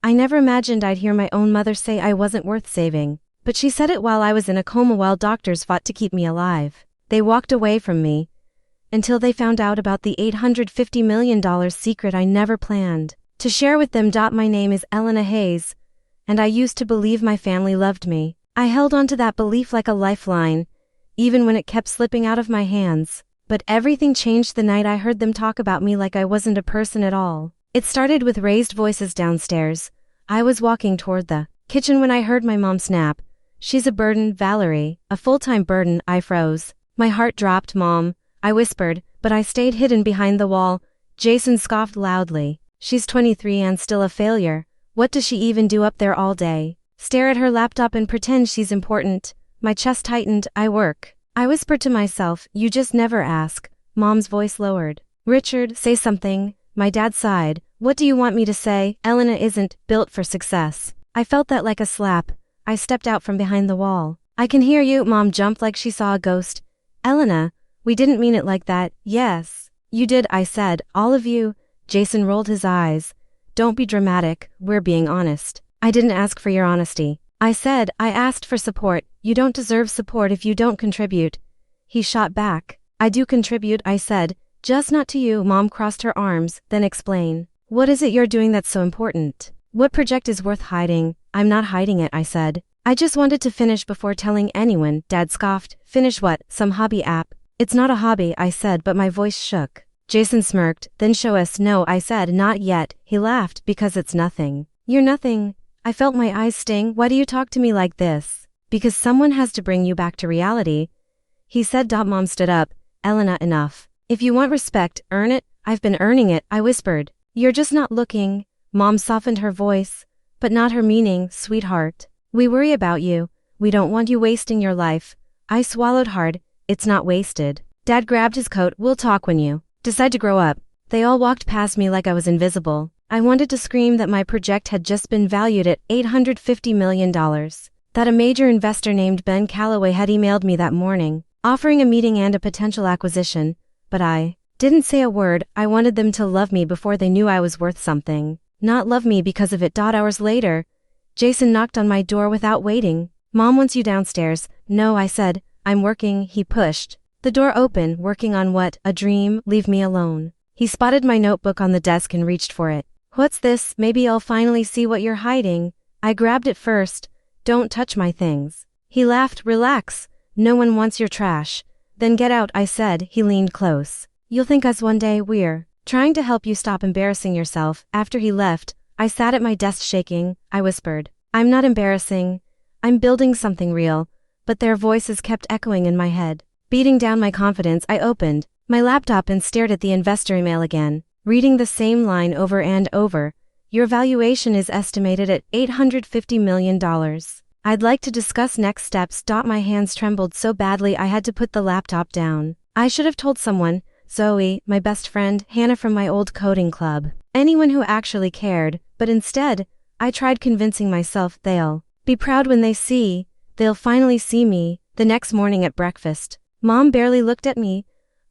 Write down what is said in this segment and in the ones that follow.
I never imagined I'd hear my own mother say I wasn't worth saving. But she said it while I was in a coma while doctors fought to keep me alive. They walked away from me until they found out about the $850 million secret I never planned to share with them. My name is Elena Hayes, and I used to believe my family loved me. I held on to that belief like a lifeline, even when it kept slipping out of my hands. But everything changed the night I heard them talk about me like I wasn't a person at all. It started with raised voices downstairs. I was walking toward the kitchen when I heard my mom snap. "She's a burden, Valerie, a full-time burden." I froze. My heart dropped. "Mom," I whispered, but I stayed hidden behind the wall. Jason scoffed loudly. "She's 23 and still a failure. What does she even do up there all day? Stare at her laptop and pretend she's important." My chest tightened. "I work," I whispered to myself. "You just never ask." Mom's voice lowered. "Richard, say something." My dad sighed. "What do you want me to say?" "Elena isn't built for success." I felt that like a slap. I stepped out from behind the wall. "I can hear you." Mom jumped like she saw a ghost. "Elena, we didn't mean it like that." "Yes, you did," I said. "All of you." Jason rolled his eyes. "Don't be dramatic, we're being honest." "I didn't ask for your honesty," I said. "I asked for support." "You don't deserve support if you don't contribute." He shot back. "I do contribute," I said. "Just not to you." Mom crossed her arms. "Then explain. What is it you're doing that's so important? What project is worth hiding?" "I'm not hiding it," I said. "I just wanted to finish before telling anyone." Dad scoffed. "Finish what? Some hobby app?" "It's not a hobby," I said, but my voice shook. Jason smirked. "Then show us." "No," I said, "not yet." He laughed. "Because it's nothing." "You're nothing." I felt my eyes sting. "Why do you talk to me like this?" "Because someone has to bring you back to reality," he said. Mom stood up. "Elena, enough. If you want respect, earn it." "I've been earning it," I whispered. "You're just not looking." Mom softened her voice, but not her meaning. "Sweetheart, we worry about you. We don't want you wasting your life." I swallowed hard. "It's not wasted." Dad grabbed his coat. "We'll talk when you decide to grow up." They all walked past me like I was invisible. I wanted to scream that my project had just been valued at $850 million. That a major investor named Ben Calloway had emailed me that morning, offering a meeting and a potential acquisition. But I didn't say a word. I wanted them to love me before they knew I was worth something, not love me because of it. Hours later, Jason knocked on my door without waiting. "Mom wants you downstairs." "No," I said. "I'm working." He pushed the door open. "Working on what?" "A dream." "Leave me alone." He spotted my notebook on the desk and reached for it. "What's this?" "Maybe I'll finally see what you're hiding." I grabbed it first. "Don't touch my things." He laughed. "Relax. No one wants your trash." "Then get out," I said. He leaned close. "You'll thank us one day. We're trying to help you stop embarrassing yourself." After he left, I sat at my desk shaking. I whispered, "I'm not embarrassing. I'm building something real." But their voices kept echoing in my head, beating down my confidence. I opened my laptop and stared at the investor email again, reading the same line over and over. "Your valuation is estimated at $850 million. I'd like to discuss next steps." My hands trembled so badly I had to put the laptop down. I should have told someone. Zoe, my best friend, Hannah from my old coding club, anyone who actually cared. But instead, I tried convincing myself they'll be proud when they see. They'll finally see me. The next morning at breakfast, Mom barely looked at me.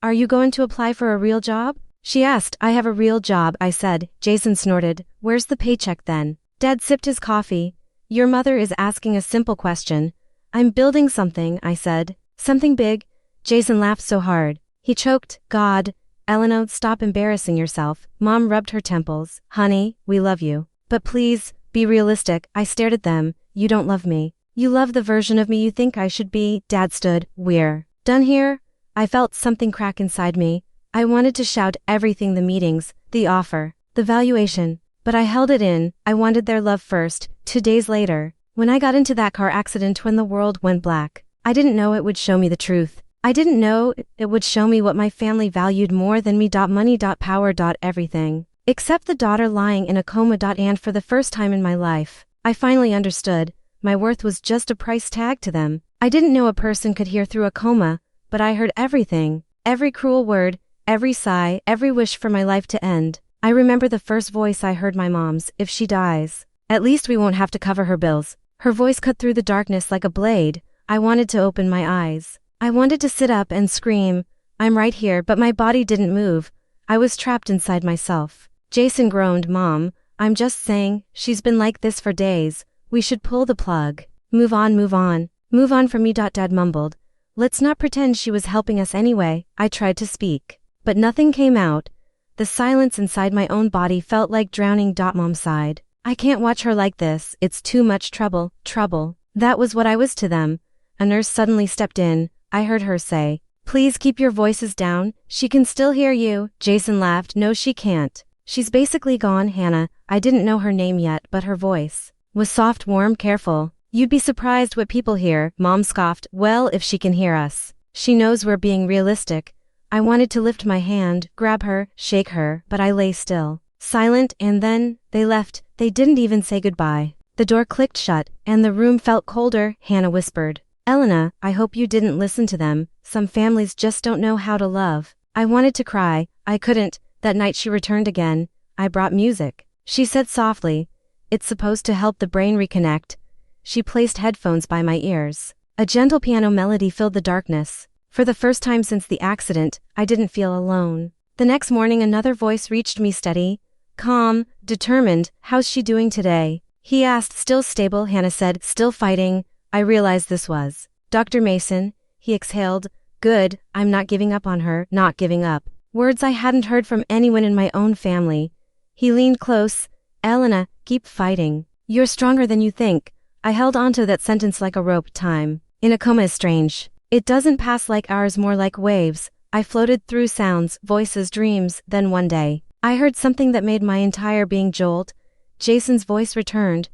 "Are you going to apply for a real job?" she asked. "I have a real job," I said. Jason snorted. "Where's the paycheck then?" Dad sipped his coffee. "Your mother is asking a simple question." "I'm building something," I said. "Something big." Jason laughed so hard he choked. "God, Elena, stop embarrassing yourself." Mom rubbed her temples. "Honey, we love you. But please, be realistic." I stared at them. "You don't love me. You love the version of me you think I should be." Dad stood. "We're done here." I felt something crack inside me. I wanted to shout everything: the meetings, the offer, the valuation. But I held it in. I wanted their love first. 2 days later, when I got into that car accident when the world went black, I didn't know it would show me the truth. I didn't know it would show me what my family valued more than me. Money, power, everything. Except the daughter lying in a coma. And for the first time in my life, I finally understood. My worth was just a price tag to them. I didn't know a person could hear through a coma, but I heard everything. Every cruel word, every sigh, every wish for my life to end. I remember the first voice I heard: my mom's. "If she dies, at least we won't have to cover her bills." Her voice cut through the darkness like a blade. I wanted to open my eyes. I wanted to sit up and scream, "I'm right here," but my body didn't move. I was trapped inside myself. Jason groaned. "Mom, I'm just saying, she's been like this for days. We should pull the plug. Move on, move on. Move on from me. Dad mumbled. Let's not pretend she was helping us anyway. I tried to speak, but nothing came out. The silence inside my own body felt like drowning. Mom sighed. I can't watch her like this. It's too much trouble. Trouble. That was what I was to them. A nurse suddenly stepped in. I heard her say, "Please keep your voices down. She can still hear you." Jason laughed. No, she can't. She's basically gone. Hannah. I didn't know her name yet, but her voice was soft, warm, careful. You'd be surprised what people hear. Mom scoffed. Well, if she can hear us, she knows we're being realistic. I wanted to lift my hand, grab her, shake her, but I lay still, silent, and then, they left. They didn't even say goodbye. The door clicked shut, and the room felt colder. Hannah whispered, "Elena, I hope you didn't listen to them. Some families just don't know how to love." I wanted to cry. I couldn't. That night she returned again. "I brought music," she said softly. "It's supposed to help the brain reconnect." She placed headphones by my ears. A gentle piano melody filled the darkness. For the first time since the accident, I didn't feel alone. The next morning another voice reached me, steady, calm, determined. "How's she doing today?" he asked. "Still stable," Hannah said. "Still fighting." I realized this was Dr. Mason. He exhaled. "Good, I'm not giving up on her." Not giving up. Words I hadn't heard from anyone in my own family. He leaned close. "Elena, keep fighting. You're stronger than you think." I held onto that sentence like a rope. Time in a coma is strange. It doesn't pass like ours, more like waves. I floated through sounds, voices, dreams. Then one day, I heard something that made my entire being jolt. Jason's voice returned.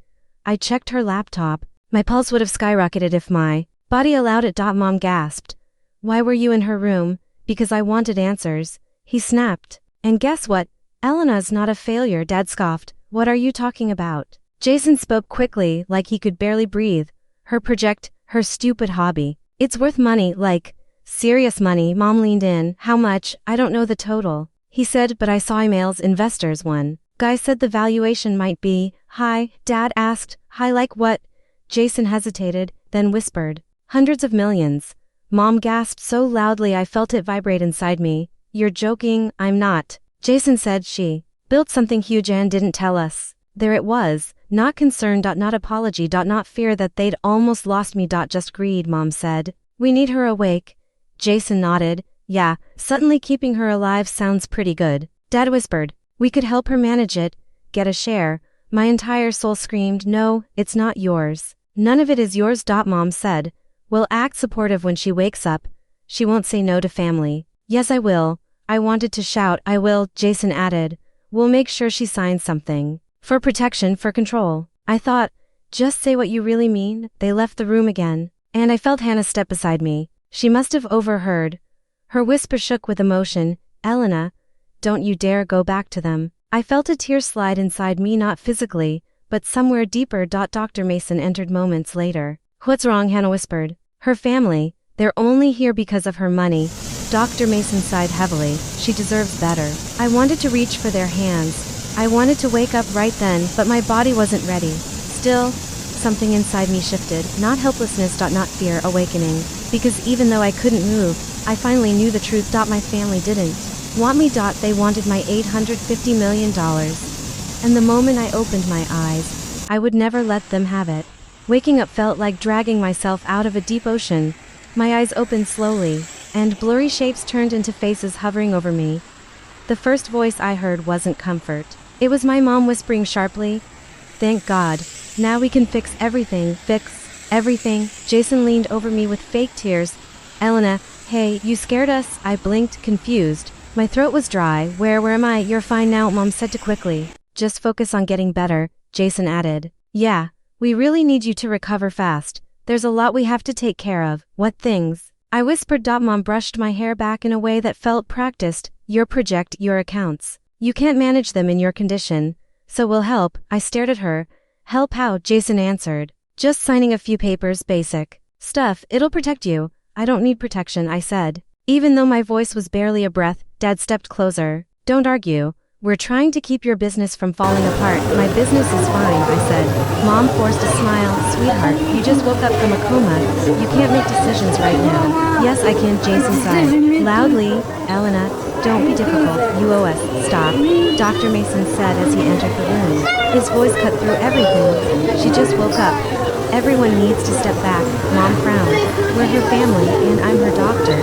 I checked her laptop. My pulse would have skyrocketed if my body allowed it. Mom gasped. "Why were you in her room?" "Because I wanted answers," he snapped. "And guess what? Elena's not a failure." Dad scoffed. "What are you talking about?" Jason spoke quickly, like he could barely breathe. "Her project, her stupid hobby. It's worth money, like serious money." Mom leaned in. "How much?" "I don't know the total," he said, "but I saw emails. Investors. One guy said the valuation might be high." Dad asked, "High like what?" Jason hesitated, then whispered, "Hundreds of millions." Mom gasped so loudly I felt it vibrate inside me. "You're joking." "I'm not." Jason said, "She built something huge and didn't tell us." There it was. Not concern. Not apology. Not fear that they'd almost lost me. Just greed. Mom said, "We need her awake." Jason nodded. "Yeah, suddenly keeping her alive sounds pretty good." Dad whispered, "We could help her manage it. Get a share." My entire soul screamed, "No, it's not yours. None of it is yours." Mom said, "We'll act supportive when she wakes up. She won't say no to family." "Yes, I will." I wanted to shout, "I will." Jason added, "We'll make sure she signs something. For protection, for control." I thought, just say what you really mean. They left the room again, and I felt Hannah step beside me. She must have overheard. Her whisper shook with emotion. "Elena, don't you dare go back to them." I felt a tear slide inside me, not physically, but somewhere deeper. Dr. Mason entered moments later. "What's wrong?" Hannah whispered. "Her family. They're only here because of her money." Dr. Mason sighed heavily. "She deserves better." I wanted to reach for their hands. I wanted to wake up right then, but my body wasn't ready. Still, something inside me shifted. Not helplessness. Not fear. Awakening. Because even though I couldn't move, I finally knew the truth. My family didn't want me. They wanted my $850 million. And the moment I opened my eyes, I would never let them have it. Waking up felt like dragging myself out of a deep ocean. My eyes opened slowly, and blurry shapes turned into faces hovering over me. The first voice I heard wasn't comfort. It was my mom whispering sharply, "Thank God. Now we can fix everything." Fix everything? Jason leaned over me with fake tears. "Elena, hey, you scared us." I blinked, confused. My throat was dry. Where am I?" "You're fine now," Mom said too quickly. "Just focus on getting better," Jason added. "Yeah, we really need you to recover fast. There's a lot we have to take care of." "What things?" I whispered. Mom brushed my hair back in a way that felt practiced. "Your project, your accounts. You can't manage them in your condition. So we'll help." I stared at her. "Help how?" Jason answered. "Just signing a few papers, basic stuff. It'll protect you." "I don't need protection," I said. Even though my voice was barely a breath, Dad stepped closer. "Don't argue. We're trying to keep your business from falling apart." "My business is fine," I said. Mom forced a smile. Sweetheart, you just woke up from a coma. You can't make decisions right now. Yes, I can, Jason sighed. Loudly, Elena, don't be difficult. You owe us. Stop. Dr. Mason said as he entered the room. His voice cut through everything. She just woke up. Everyone needs to step back. Mom frowned. We're her family, and I'm her doctor.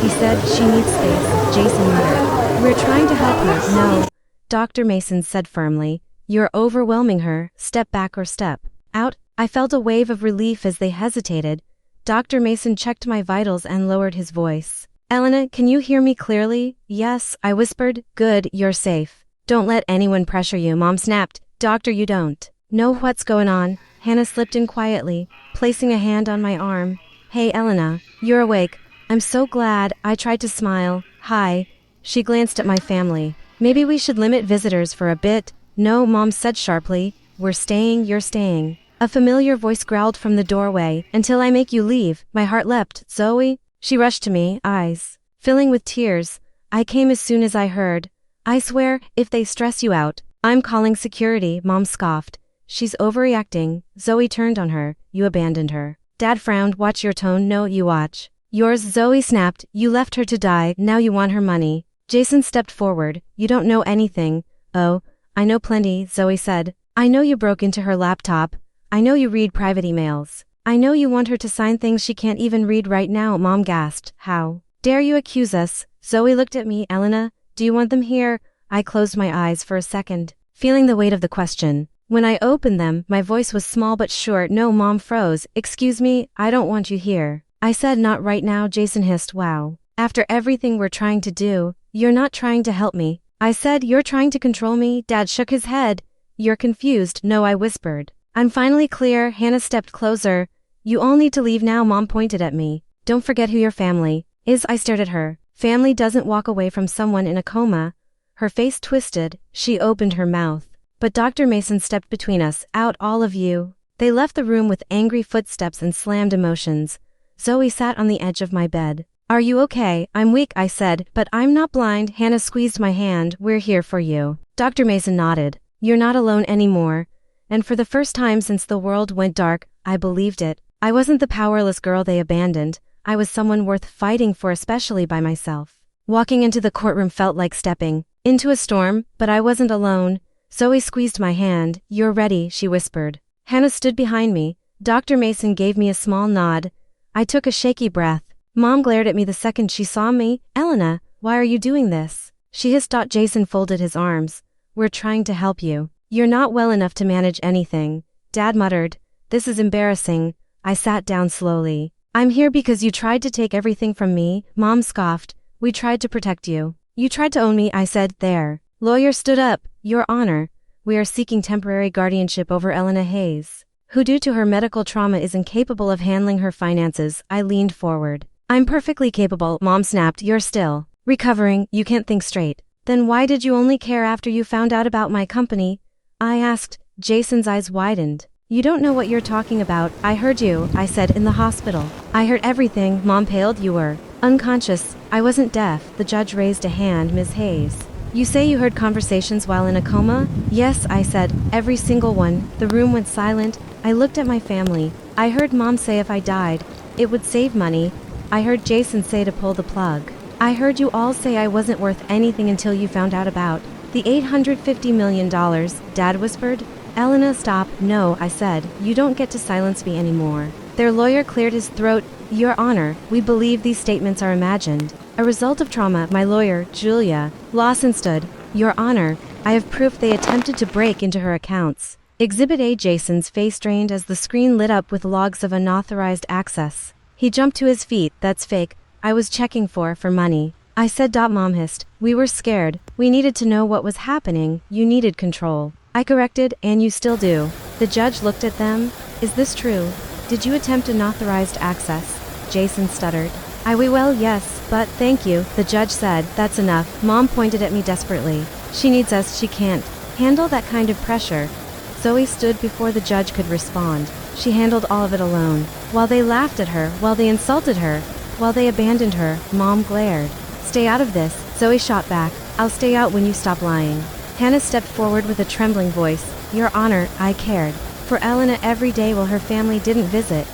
He said she needs space, Jason muttered. We're trying to help her. No. Dr. Mason said firmly. You're overwhelming her. Step back or step out. I felt a wave of relief as they hesitated. Dr. Mason checked my vitals and lowered his voice. Elena, can you hear me clearly? Yes, I whispered. Good, you're safe. Don't let anyone pressure you, Mom snapped. Doctor, you don't know what's going on. Hannah slipped in quietly, placing a hand on my arm. Hey, Elena, you're awake. I'm so glad. I tried to smile. Hi. She glanced at my family. Maybe we should limit visitors for a bit. No, Mom said sharply. We're staying, you're staying. A familiar voice growled from the doorway. Until I make you leave. My heart leapt. Zoe? She rushed to me, eyes filling with tears. I came as soon as I heard. I swear, if they stress you out, I'm calling security, Mom scoffed. She's overreacting. Zoe turned on her. You abandoned her. Dad frowned. Watch your tone. No, you watch yours. Zoe snapped. You left her to die. Now you want her money. Jason stepped forward. You don't know anything. Oh, I know plenty, Zoe said. I know you broke into her laptop. I know you read private emails. I know you want her to sign things she can't even read right now, Mom gasped. How dare you accuse us? Zoe looked at me. Elena, do you want them here? I closed my eyes for a second, feeling the weight of the question. When I opened them, my voice was small but sure. No, Mom froze. Excuse me, I don't want you here. I said not right now, Jason hissed. Wow. After everything we're trying to do, you're not trying to help me. I said you're trying to control me. Dad shook his head. You're confused. No, I whispered. I'm finally clear. Hannah stepped closer. You all need to leave now, Mom pointed at me. Don't forget who your family is. I stared at her. Family doesn't walk away from someone in a coma. Her face twisted. She opened her mouth. But Dr. Mason stepped between us. Out, all of you. They left the room with angry footsteps and slammed emotions. Zoe sat on the edge of my bed. Are you okay? I'm weak, I said, but I'm not blind. Hannah squeezed my hand. We're here for you. Dr. Mason nodded. You're not alone anymore. And for the first time since the world went dark, I believed it. I wasn't the powerless girl they abandoned. I was someone worth fighting for, especially by myself. Walking into the courtroom felt like stepping into a storm, but I wasn't alone. Zoe squeezed my hand. You're ready, she whispered. Hannah stood behind me. Dr. Mason gave me a small nod. I took a shaky breath. Mom glared at me the second she saw me. Elena, why are you doing this? She hissed. Jason folded his arms. We're trying to help you. You're not well enough to manage anything. Dad muttered. This is embarrassing. I sat down slowly. I'm here because you tried to take everything from me, Mom scoffed. We tried to protect you. You tried to own me, I said. There. Lawyer stood up. Your Honor, we are seeking temporary guardianship over Elena Hayes, who due to her medical trauma is incapable of handling her finances. I leaned forward. I'm perfectly capable, Mom snapped. You're still recovering. You can't think straight. Then why did you only care after you found out about my company? I asked. Jason's eyes widened. You don't know what you're talking about. I heard you, I said, in the hospital. I heard everything. Mom paled. You were unconscious. I wasn't deaf. The judge raised a hand. Ms. Hayes. You say you heard conversations while in a coma? Yes, I said. Every single one. The room went silent. I looked at my family. I heard Mom say if I died, it would save money. I heard Jason say to pull the plug. I heard you all say I wasn't worth anything until you found out about the $850 million, Dad whispered. Elena, stop. No, I said. You don't get to silence me anymore. Their lawyer cleared his throat. Your Honor, we believe these statements are imagined. A result of trauma. My lawyer, Julia Lawson, stood. Your Honor, I have proof they attempted to break into her accounts. Exhibit A. Jason's face strained as the screen lit up with logs of unauthorized access. He jumped to his feet. That's fake. I was checking for money. I said. Mom hissed. We were scared. We needed to know what was happening. You needed control. I corrected. And you still do. The judge looked at them. Is this true? Did you attempt unauthorized access? Jason stuttered. Well, yes, but thank you, the judge said. That's enough. Mom pointed at me desperately. She needs us. She can't handle that kind of pressure. Zoe stood before the judge could respond. She handled all of it alone. While they laughed at her, while they insulted her, while they abandoned her, Mom glared. Stay out of this, Zoe shot back. I'll stay out when you stop lying. Hannah stepped forward with a trembling voice. Your Honor, I cared For Elena, every day while her family didn't visit.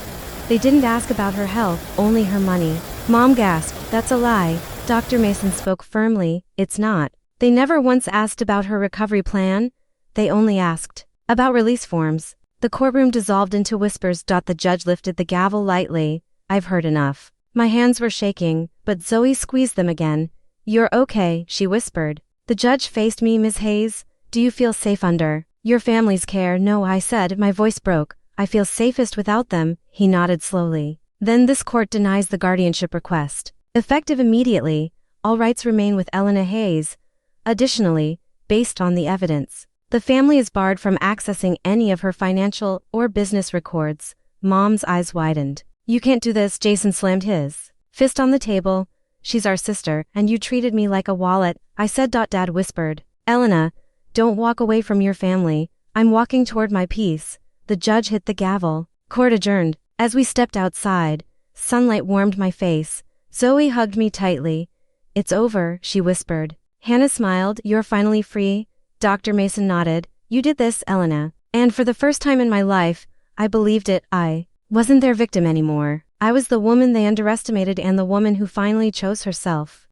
They didn't ask about her health, only her money. Mom gasped, "That's a lie." Dr. Mason spoke firmly, "It's not. They never once asked about her recovery plan. They only asked about release forms." The courtroom dissolved into whispers. The judge lifted the gavel lightly. "I've heard enough." My hands were shaking, but Zoe squeezed them again. "You're okay," she whispered. The judge faced me. "Ms. Hayes, do you feel safe under your family's care?" "No," I said, my voice broke. "I feel safest without them." He nodded slowly. "Then this court denies the guardianship request. Effective immediately, all rights remain with Elena Hayes. Additionally, based on the evidence, the family is barred from accessing any of her financial or business records." Mom's eyes widened. "You can't do this." Jason slammed his fist on the table. "She's our sister, and you treated me like a wallet," I said. Dad whispered, "Elena, don't walk away from your family." "I'm walking toward my peace." The judge hit the gavel. Court adjourned. As we stepped outside, sunlight warmed my face. Zoe hugged me tightly. "It's over," she whispered. Hannah smiled. "You're finally free." Dr. Mason nodded. "You did this, Elena." And for the first time in my life, I believed it. I wasn't their victim anymore. I was the woman they underestimated and the woman who finally chose herself.